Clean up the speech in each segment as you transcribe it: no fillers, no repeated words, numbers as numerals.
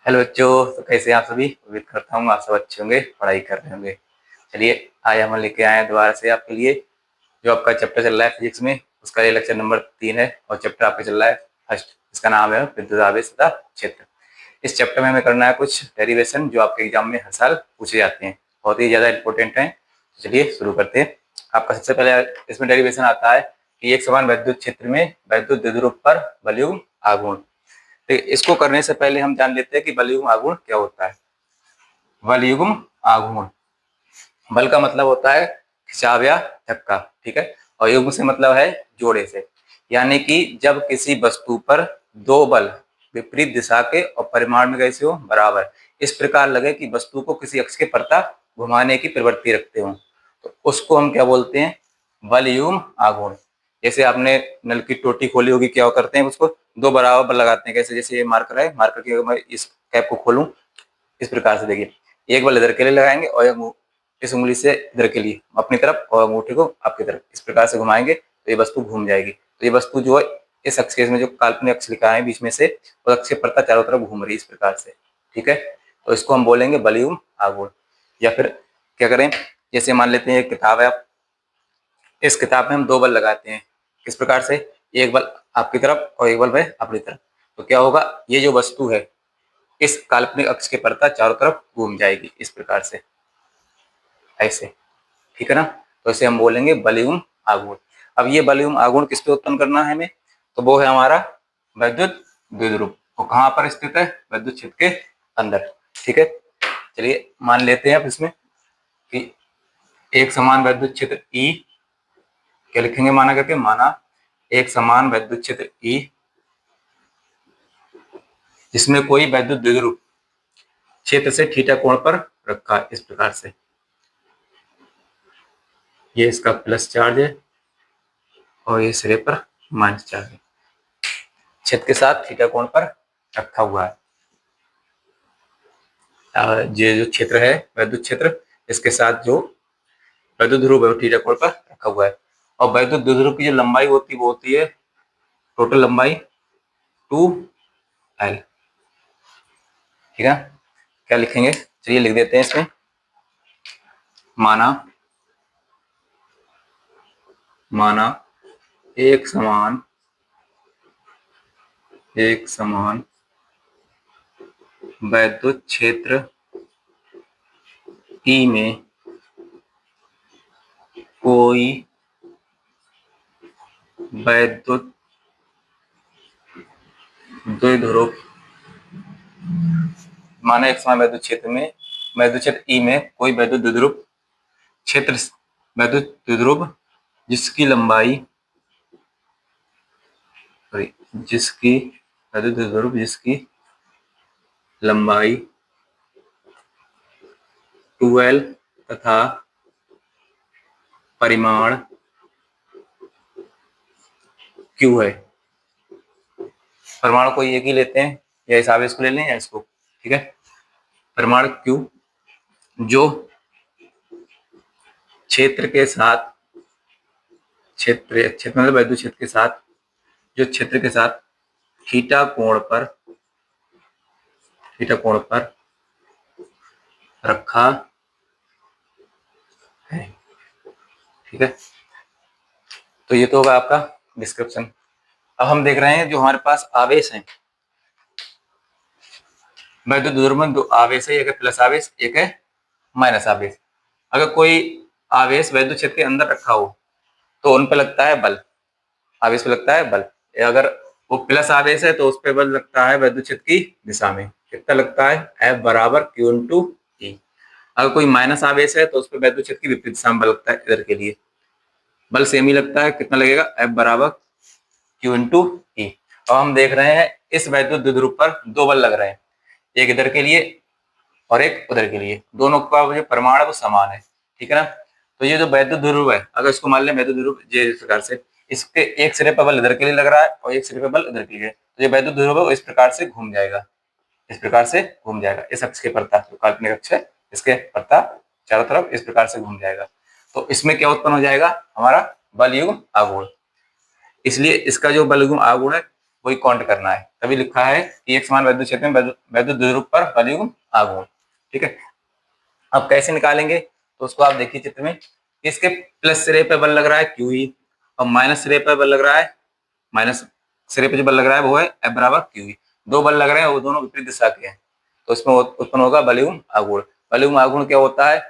Hello बच्चों, तो कैसे हैं आप सभी। उम्मीद करता हूँ आप सब अच्छे होंगे, पढ़ाई कर रहे होंगे। चलिए, आज हम लेके आए हैं दोबारा से आपके लिए जो आपका चैप्टर चल रहा है फिजिक्स में, उसका ये लेक्चर नंबर 3 है और चैप्टर आपका चल रहा है फर्स्ट। इसका नाम है विद्युत आवेश तथा क्षेत्र। इस चैप्टर में हमें करना है कुछ डेरिवेशन जो आपके एग्जाम में हर साल पूछे जाते हैं, बहुत ही ज्यादा इंपॉर्टेंट है। चलिए शुरू करते हैं। आपका सबसे पहले इसमें डेरिवेशन आता है कि एक समान विद्युत क्षेत्र में विद्युत द्विध्रुव पर बलयुग्म आघूर्ण। तो इसको करने से पहले हम जान लेते हैं कि बलयुग्म आघूर्ण क्या होता है। बलयुग्म आघूर्ण, बल का मतलब होता है खिंचाव या धक्का, ठीक है। और युग्म से मतलब है जोड़े से, यानी कि जब किसी वस्तु पर दो बल विपरीत दिशा के और परिमाण में कैसे हो, बराबर, इस प्रकार लगे कि वस्तु को किसी अक्ष के प्रता घुमाने की प्रवृत्ति रखते हो, तो उसको हम क्या बोलते हैं, बलयुग्म आघूर्ण। जैसे आपने नल की टोटी खोली होगी, क्या करते हैं, उसको दो बराबर बल लगाते हैं। कैसे, जैसे ये मार्कर है, मार्कर की अगर मैं इस कैप को खोलूं इस प्रकार से, देखिए, एक बल इधर के लिए लगाएंगे और इस उंगली से इधर के लिए अपनी तरफ और अंगूठे को आपकी तरफ इस प्रकार से घुमाएंगे तो ये वस्तु घूम जाएगी। तो ये वस्तु जो है इस अक्ष में जो काल्पनिक अक्ष लिखा है बीच में से, उस अक्ष प्रता चारों तरफ घूम रही है इस प्रकार से, ठीक है। तो इसको हम बोलेंगे बलयुग्म आघूर्ण। या फिर क्या करें, जैसे मान लेते हैं एक किताब है, इस किताब में हम दो बल लगाते हैं, किस प्रकार से, एक बल आपकी तरफ और एक बल है अपनी तरफ। तो क्या होगा, ये जो वस्तु है इस काल्पनिक अक्ष के प्रता चारों तरफ घूम जाएगी इस प्रकार से, ऐसे, ठीक है ना। तो इसे हम बोलेंगे बलयुग्म आघूर्ण। अब ये बलयुग्म आघूर्ण किस पे उत्पन्न करना है हमें, तो वो है हमारा विद्युत द्विध्रुव। वो कहाँ पर स्थित है, विद्युत क्षेत्र के अंदर, ठीक है। चलिए मान लेते हैं अब इसमें कि एक समान विद्युत क्षेत्र ई, क्या लिखेंगे माना करके, माना एक समान विद्युत क्षेत्र ई जिसमें कोई विद्युत द्विध्रुव क्षेत्र से थीटा कोण पर रखा है इस प्रकार से। ये इसका प्लस चार्ज है और ये सिरे पर माइनस चार्ज है, क्षेत्र के साथ थीटा कोण पर रखा हुआ है। ये जो क्षेत्र है विद्युत क्षेत्र, इसके साथ जो विद्युत ध्रुव है वो थीटा कोण पर रखा हुआ है। और विद्युत द्विध्रुव की जो लंबाई होती है वो होती है टोटल लंबाई 2L, ठीक है। क्या लिखेंगे, चलिए लिख देते हैं इसमें, माना माना एक समान विद्युत क्षेत्र ई में कोई विद्युत द्विध्रुव, माना एक समान विद्युत क्षेत्र में, विद्युत क्षेत्र ई में कोई विद्युत द्विध्रुव क्षेत्र, विद्युत द्विध्रुव जिसकी लंबाई, जिसकी विद्युत द्विध्रुव जिसकी लंबाई 2L तथा परिमाण Q है। परिमाण को एक ही लेते हैं, या इस आवेश को ले लें या इसको, ठीक है। परिमाण Q जो क्षेत्र के साथ, क्षेत्र मतलब विद्युत क्षेत्र के साथ, जो क्षेत्र के साथ थीटा कोण पर रखा है, ठीक है। तो ये तो होगा आपका डिस्क्रिप्शन। अब हम देख रहे हैं जो हमारे पास आवेश है, विद्युत द्विध्रुव में दो आवेश है, एक है प्लस आवेश, एक है माइनस आवेश। अगर कोई आवेश विद्युत क्षेत्र के अंदर रखा हो तो उन पर लगता है बल, आवेश पे लगता है बल। अगर वो प्लस आवेश है तो उस पर बल लगता है विद्युत क्षेत्र की दिशा में, कितना लगता है, F बराबर Q इंटू E। अगर कोई माइनस आवेश है तो उस पर विद्युत क्षेत्र की विपरीत दिशा में बल लगता है, इधर के लिए बल सेम ही लगता है, कितना लगेगा, F बराबर Q इंटू E। अब हम देख रहे हैं इस विद्युत द्विध्रुव पर दो बल लग रहे हैं, एक इधर के लिए और एक उधर के लिए, दोनों का जो परिमाण है वो समान है, ठीक है ना। तो ये जो वैद्युत ध्रुव है, अगर इसको मान लें वैद्युत ध्रुव इस प्रकार से, इसके एक सिरे पर बल इधर के लिए लग रहा है और एक सिरे पर बल इधर के लिए, तो ये वैद्युत ध्रुव है वो इस प्रकार से घूम जाएगा, इस प्रकार से घूम जाएगा, इस अक्ष के प्रता, जो काल्पनिक अक्ष है इसके प्रता चारों तरफ इस प्रकार से घूम जाएगा। तो इसमें क्या उत्पन्न हो जाएगा, हमारा बलयुग्म आघूर्ण। इसलिए इसका जो बलयुग्म आघूर्ण है वही काउंट करना है। तभी लिखा है कि एक समान वैद्युत क्षेत्र में वैद्युत द्विध्रुव पर बलयुग्म आघूर्ण। ठीक है, अब कैसे निकालेंगे तो उसको आप देखिए चित्र में, इसके प्लस सिरे पे बल लग रहा है क्यू ई, और माइनस सिरे पे बल लग रहा है, माइनस सिरे पे जो बल लग रहा है वो है एफ बराबर क्यू ई। दो बल लग रहे हैं, वो दोनों विपरीत दिशा के हैं, तो इसमें उत्पन्न होगा बलयुग्म आघूर्ण। बलयुग्म आघूर्ण क्या होता है,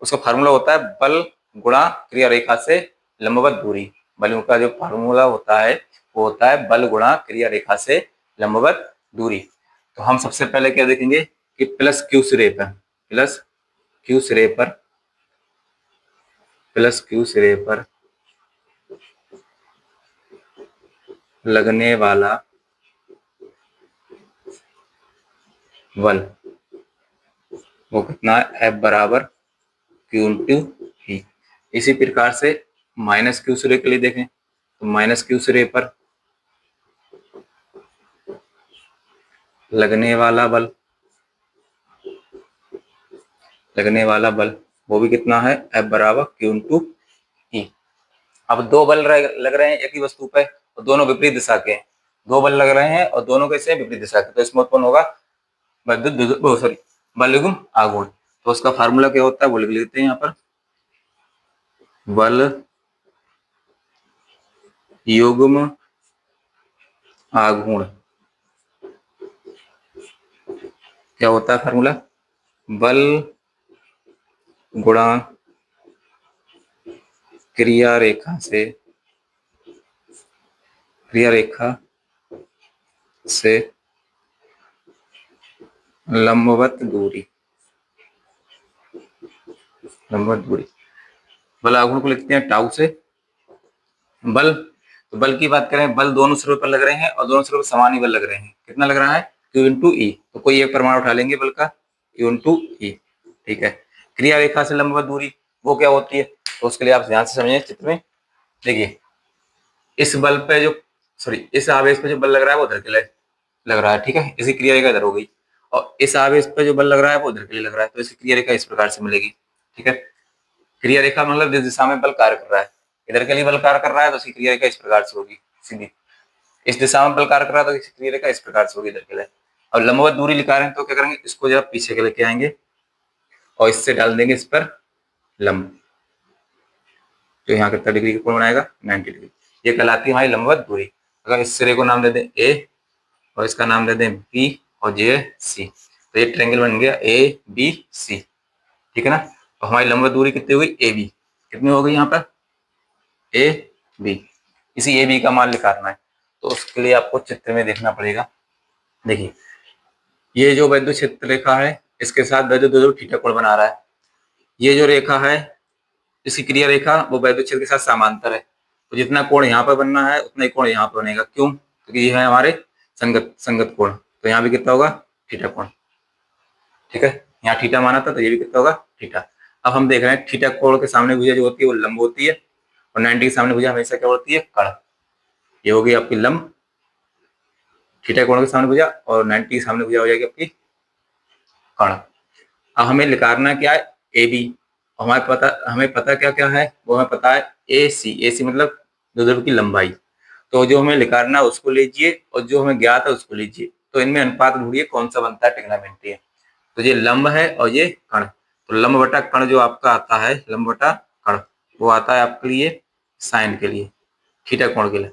उसका फार्मूला होता है बल गुणा क्रिया रेखा से लंबवत दूरी। बलयुग्म का जो फार्मूला होता है वो होता है बल गुणा क्रिया रेखा से लंबवत दूरी। तो हम सबसे पहले क्या देखेंगे कि प्लस क्यू सिरे पर, प्लस क्यू सिरे पर, प्लस क्यू सिरे पर लगने वाला बल वो कितना है, एफ बराबर क्यू इंटू ई। इसी प्रकार से माइनस क्यू सिरे के लिए देखें तो माइनस क्यू सिरे पर लगने वाला बल, लगने वाला बल वो भी कितना है, एफ बराबर क्यू इंटू ई। अब दो बल लग रहे हैं एक ही वस्तु पे और दोनों विपरीत दिशा के हैं, दो बल लग रहे हैं और दोनों कैसे विपरीत दिशा के, तो इसमें उत्पन्न होगा सॉरी बलयुग्म आघूर्ण। तो उसका फार्मूला क्या होता है वो लिख लेते हैं यहाँ पर, बल युग्म आघूर्ण क्या होता है फार्मूला, बल गुणा क्रिया रेखा से, क्रिया रेखा से लंबवत दूरी, लंबवत दूरी। बल आघूर्ण को लिखते हैं टाउ से। बल, तो बल की बात करें, बल दोनों सिरों पर लग रहे हैं और दोनों सिरों पर समान ही बल लग रहे हैं। कितना लग रहा है, क्यू इंटू ई। तो कोई एक परमाणु उठा लेंगे बल का, क्यू इंटू ई। ठीक है, क्रिया रेखा से लंबवत दूरी वो क्या होती है, तो उसके लिए आप ध्यान से समझिए चित्र में। देखिए इस बल पे जो, सॉरी इस आवेश पे जो बल लग रहा है वो इधर के लिए लग रहा है। ठीक है, इसी क्रिया रेखा इधर हो गई, और इस आवेश पे जो बल लग रहा है वो इधर के लिए लग रहा है, तो इसकी क्रिया रेखा इस प्रकार से मिलेगी। ठीक है, क्रिया रेखा मतलब जिस दिशा में बल कार्य कर रहा है, इधर के लिए बल कार्य कर रहा है तो इसकी क्रिया रेखा इस प्रकार से होगी सीधी, इस दिशा में बल कार्य कर रहा है तो इसकी क्रिया रेखा इस प्रकार से होगी इधर के लिए। और लंबवत दूरी लिखा रहे हैं तो क्या करेंगे, इसको जरा पीछे के लेके आएंगे और इससे डाल देंगे इस पर लंब, जो यहाँ कितना डिग्री का कोण बनाएगा, 90 डिग्री। ये कहलाती है हमारी लंबवत दूरी। अगर इस सिरे को नाम दे दें ए और इसका नाम दे दें बी और ये सी, तो ये ट्रायंगल बन गया ए बी सी। ठीक है ना, तो हमारी लंबवत दूरी कितनी हुई, ए बी। कितनी हो गई यहाँ पर, ए बी। इसी ए बी का मान निकालना है, तो उसके लिए आपको चित्र में देखना पड़ेगा। देखिए ये जो वैद्युत क्षेत्र रेखा है इसके साथ वैद्युत द्विध्रुव थीटा कोण बना रहा है। ये जो रेखा है इसकी क्रिया रेखा वो वैद्युत क्षेत्र के साथ समांतर है, तो जितना कोण यहाँ पर बनना है उतना ही कोण यहाँ पर बनेगा। क्यों, क्योंकि ये है हमारे संगत संगत कोण, तो यहाँ भी कितना होगा, थीटा कोण। ठीक है, यहाँ थीटा माना था तो ये भी कितना होगा, थीटा। अब हम देख रहे हैं थीटा कोण के सामने भुजा जो होती है वो लंब होती है, और 90 के सामने भुजा हमेशा क्या होती है, कर्ण। ये होगी आपकी लंब, थीटा कोण के सामने भुजा, और 90 के सामने भुजा हो जाएगी आपकी कर्ण। अब हमें निकालना क्या है, ए बी। हमें पता क्या क्या है, वो हमें पता है ए सी। ए सी मतलब द्विध्रुव की लंबाई। तो जो हमें निकालना है उसको लीजिए और जो हमें ज्ञात है उसको लीजिए, तो इनमें अनुपात ढूंढिए कौन सा बनता है ट्रिग्नोमेट्री है। तो ये लंब है और ये कर्ण, तो लंब बटा कर्ण जो आपका आता है, लंब बटा कर्ण वो आता है आपके लिए साइन के लिए, थीटा कोण के लिए।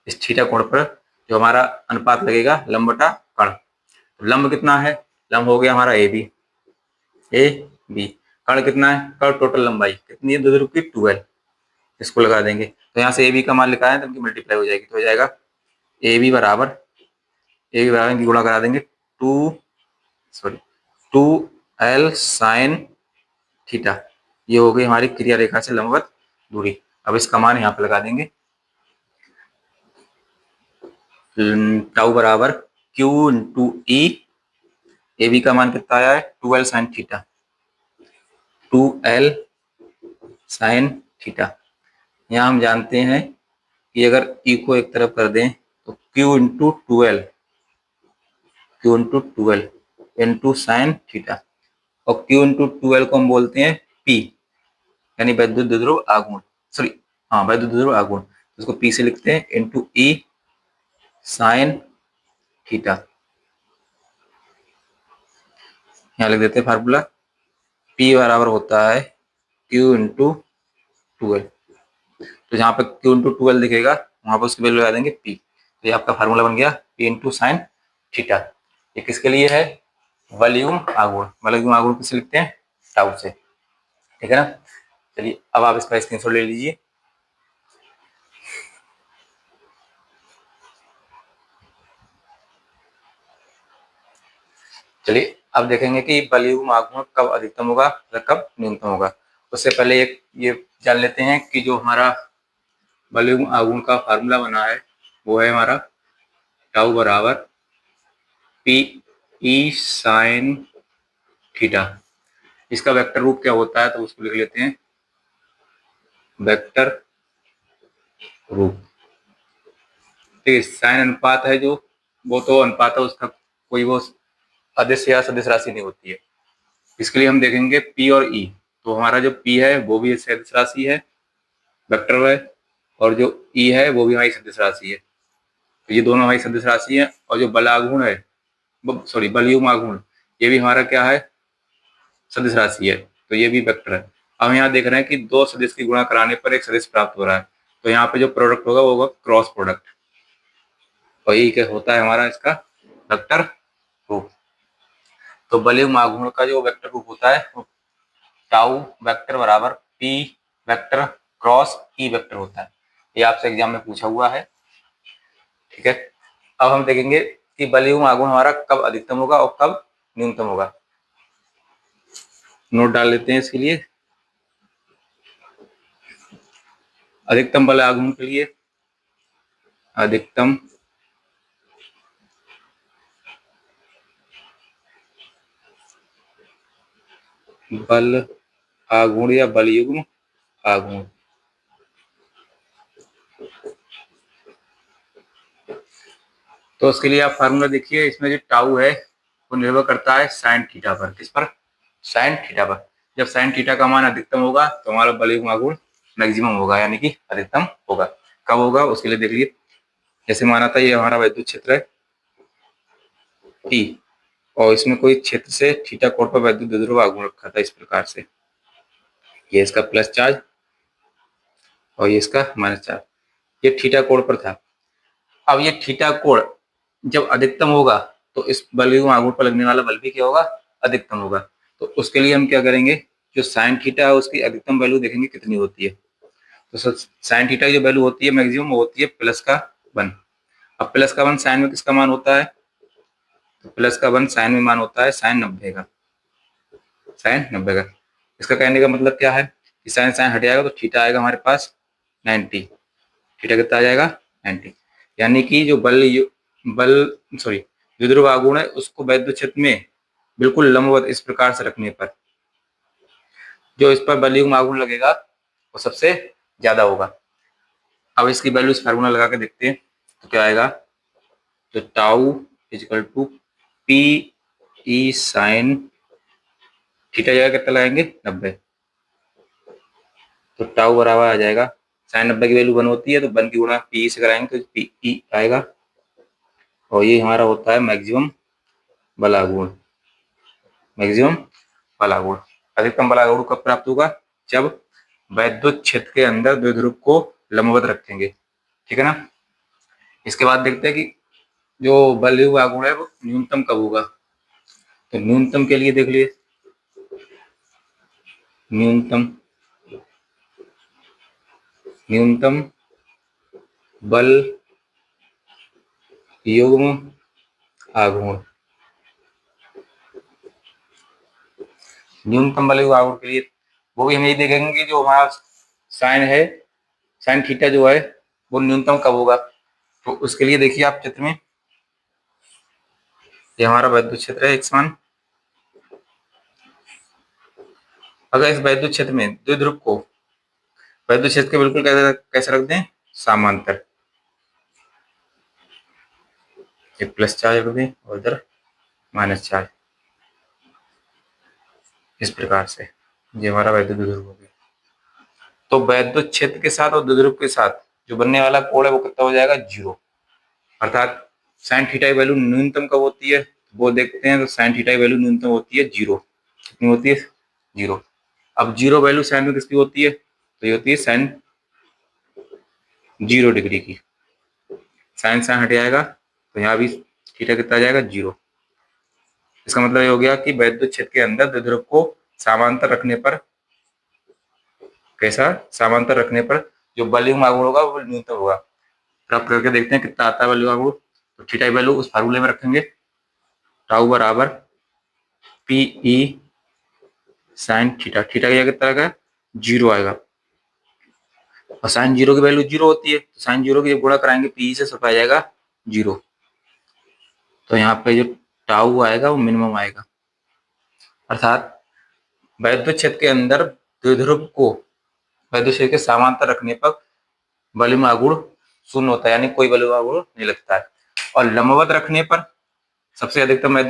इस थीटा कोण पर जो हमारा अनुपात लगेगा लंब बटा कर्ण, तो लंब कितना है, लंब हो गया हमारा ए बी, ए बी। कर्ण कितना है, कर्ण टोटल लंबाई कितनी है द्विध्रुव की, 12। इसको लगा देंगे तो यहाँ से ए बी का मान लिखा है तो इनकी मल्टीप्लाई हो जाएगी, तो हो जाएगा ए बी बराबर, ए बी बराबर इनकी गुणा करा देंगे 2L साइन थीटा। ये हो गई हमारी क्रिया रेखा से लंबवत दूरी। अब इसका मान यहाँ पे लगा देंगे, टाउ बराबर Q into E, A B का मान कितना आया है, 2L sine theta, 2L sine theta. यहाँ हम जानते हैं कि अगर ई को एक तरफ कर दें तो Q into 12, Q into 12 into sine theta, और Q इंटू 12 को हम बोलते हैं P, यानी वैद्युत द्विध्रुव आघूर्ण। सॉरी हाँ, वैद्युत द्विध्रुव आघूर्ण, इसको P से लिखते हैं, इंटू ई साइन थीटा। यहाँ लिख देते हैं फार्मूला, P बराबर होता है Q इंटू 12। तो जहाँ पे Q इंटू 12 दिखेगा वहां पर उसकी वैल्यू लगा देंगे P। तो ये आपका फार्मूला बन गया P इंटू साइन थीटा। ये किसके लिए है? वॉल्यूम आघूर्ण। वॉल्यूम आघूर्ण किसे लिखते हैं? टाउ से। ठीक है ना। चलिए अब आप इसका स्क्रीनशॉट ले लीजिए। चलिए अब देखेंगे कि वॉल्यूम आघूर्ण कब अधिकतम होगा या कब न्यूनतम होगा। उससे पहले एक ये जान लेते हैं कि जो हमारा वॉल्यूम आघूर्ण का फार्मूला बना है वो है हमारा टाउ बराबर पी ई साइन थीटा। इसका वेक्टर रूप क्या होता है तो उसको लिख लेते हैं वेक्टर रूप। ठीक है, साइन अनुपात है जो, वो तो अनुपात है, उसका कोई वो अदिश या सदिश राशि नहीं होती है। इसके लिए हम देखेंगे P और E। तो हमारा जो P है वो भी सदिश राशि है, वेक्टर है, और जो E है वो भी हमारी सदिश राशि है। तो ये दोनों हमारी सदिश राशि है। और जो बल आघूर्ण है, सॉरी वॉल्यूम आघूर्ण, ये भी हमारा क्या है? सदिश राशि है। तो ये भी वेक्टर है। अब यहाँ देख रहे हैं कि दो सदिश की गुणा कराने पर एक सदिश प्राप्त हो रहा है। तो यहाँ पे जो प्रोडक्ट होगा वो होगा क्रॉस प्रोडक्ट। और यही क्या होता है हमारा इसका वेक्टर रूप। तो वॉल्यूम आघूर्ण का जो वेक्टर रूप होता है वो टाउ वेक्टर बराबर P vector cross E vector होता है। ये आपसे एग्जाम में पूछा हुआ है। ठीक है, अब हम देखेंगे कि वॉल्यूम आघूर्ण हमारा कब अधिकतम होगा और कब न्यूनतम होगा। नोट डाल लेते हैं इसके लिए। अधिकतम बल आघूर्ण के लिए अधिकतम बल आघूर्ण या बलयुग्म आघूर्ण। तो उसके लिए आप फार्मूला देखिए, इसमें जो टाउ है वो निर्भर करता है साइन थीटा पर। किस पर? साइन थीटा पर। जब साइन थीटा का मान अधिकतम होगा तो हमारा बलयुग्म आघूर्ण मैक्सिमम होगा, यानी कि अधिकतम होगा। कब होगा उसके लिए देख लीजिए। जैसे माना था ये हमारा वैद्युत क्षेत्र है T, और इसमें कोई क्षेत्र से थीटा कोण पर वैद्युत द्विध्रुव आघूर्ण रखा था इस प्रकार से। ये इसका प्लस चार्ज और ये इसका माइनस चार्ज। ये थीटा कोण पर था। अब ये थीटा कोण जब अधिकतम होगा तो इस वॉल्यूम आघूर्ण पर लगने वाला बल भी क्या होगा? अधिकतम होगा। तो उसके लिए हम क्या करेंगे, जो साइन थीटा है उसकी अधिकतम वैल्यू देखेंगे कितनी होती है। तो साइन थीटा की जो वैल्यू होती है मैक्सिमम, वो होती है +1। अब +1 साइन में किसका मान होता है? तो +1 साइन में मान होता है साइन 90 का। साइन 90 का। इसका कहने का मतलब क्या है कि साइन साइन हट जाएगा तो थीटा आएगा हमारे पास 90। थीटा कितना आ जाएगा? 90। यानी कि जो बल सॉरी द्विध्रुव आघूर्ण है उसको वैद्युत क्षेत्र में बिल्कुल लंबवत इस प्रकार से रखने पर जो इस पर वॉल्यूम आघूर्ण लगेगा वो सबसे ज्यादा होगा। अब इसकी वैल्यू इस फार्मूला लगा के देखते हैं तो क्या आएगा। तो tau equal to P E sine theta जगह कितना लगाएंगे? 90। तो टाउ बराबर आ जाएगा, साइन 90 की वैल्यू 1 होती है तो 1 की गुणा पी से कराएंगे तो पी ई आएगा। और ये हमारा होता है मैक्सिमम बल आघूर्ण। मैक्सिमम बल आघूर्ण। अधिकतम बल आघूर्ण कब प्राप्त होगा? जब वैद्युत क्षेत्र के अंदर द्विध्रुव को लंबवत रखेंगे। ठीक है ना। इसके बाद देखते हैं कि जो वॉल्यूम आघूर्ण है वो न्यूनतम कब होगा। तो न्यूनतम के लिए देख लिए, न्यूनतम न्यूनतम बल युग्म आघूर्ण। न्यूनतम बल युग्म आघूर्ण के लिए वो भी हम यही देखेंगे कि जो हमारा साइन है, साइन थीटा जो है वो न्यूनतम कब होगा। तो उसके लिए देखिए आप चित्र में, ये हमारा वैद्युत क्षेत्र है x1। अगर इस वैद्युत क्षेत्र में द्विध्रुव को वैद्युत क्षेत्र के बिल्कुल कैसे रख दें? समांतर। एक प्लस चार्ज रख दें और इधर माइनस चार्ज, इस प्रकार से ये हमारा वैद्युत द्विध्रुव हो गया। तो वैद्युत क्षेत्र के साथ और द्विध्रुव के साथ जो बनने वाला कोण है वो कितना हो जाएगा? 0। अर्थात साइन थीटा की वैल्यू न्यूनतम कब होती है, वो देखते हैं। तो साइन थीटा की वैल्यू न्यूनतम होती है 0। कितनी होती है? 0। अब 0 वैल्यू साइन में किसकी होती है? तो ये होती है साइन 0 डिग्री की। साइन साइन हट जाएगा तो यहाँ भी थीटा कितना आ जाएगा? 0। इसका मतलब ये हो गया कि वैद्युत क्षेत्र के अंदर द्विध्रुव को समांतर रखने पर, कैसा समांतर रखने पर जो बलयुग्म आघूर्ण होगा वो न्यूनतम होगा। प्राप्त करके देखते हैं कितना आता है बलयुग्म आघूर्ण। तो थीटा की वैल्यू उस फार्मूले में रखेंगे, टाउ बराबर P E sine theta. Theta की जगह कितना आएगा? 0 आएगा। और साइन 0 की वैल्यू 0 होती है, तो साइन 0 की जब गुणा कराएंगे पी से सिर्फ आ जाएगा 0। तो यहाँ पे जो टाउ आएगा वो मिनिमम आएगा। अर्थात वैद्युत क्षेत्र के अंदर द्विध्रुव को वैद्युत क्षेत्र के समांतर रखने पर बलयुग्म आघूर्ण 0 होता है, यानी कोई बलयुग्म आघूर्ण नहीं लगता है। और लंबवत रखने पर सबसे अधिकतम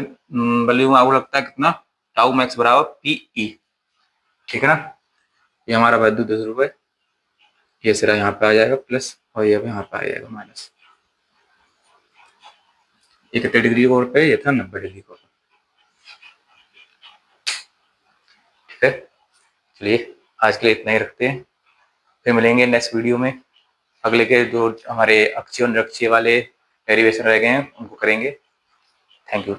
बलयुग्म आघूर्ण लगता है कितना? टाउ मैक्स बराबर पी ई। ठीक है ना? ये हमारा वैद्युत द्विध्रुव है। ये सिरा यहाँ पे आ जाएगा प्लस और ये यहाँ पे आ जाएगा माइनस। ये कितने डिग्री कोण पे? ये था 90 डिग्री कोण। ठीक है, चलिए आज के लिए इतना ही रखते हैं, फिर मिलेंगे नेक्स्ट वीडियो में। अगले के जो हमारे अक्षीय और निरक्षीय वाले डेरिवेशन रह गए हैं उनको करेंगे। Thank you.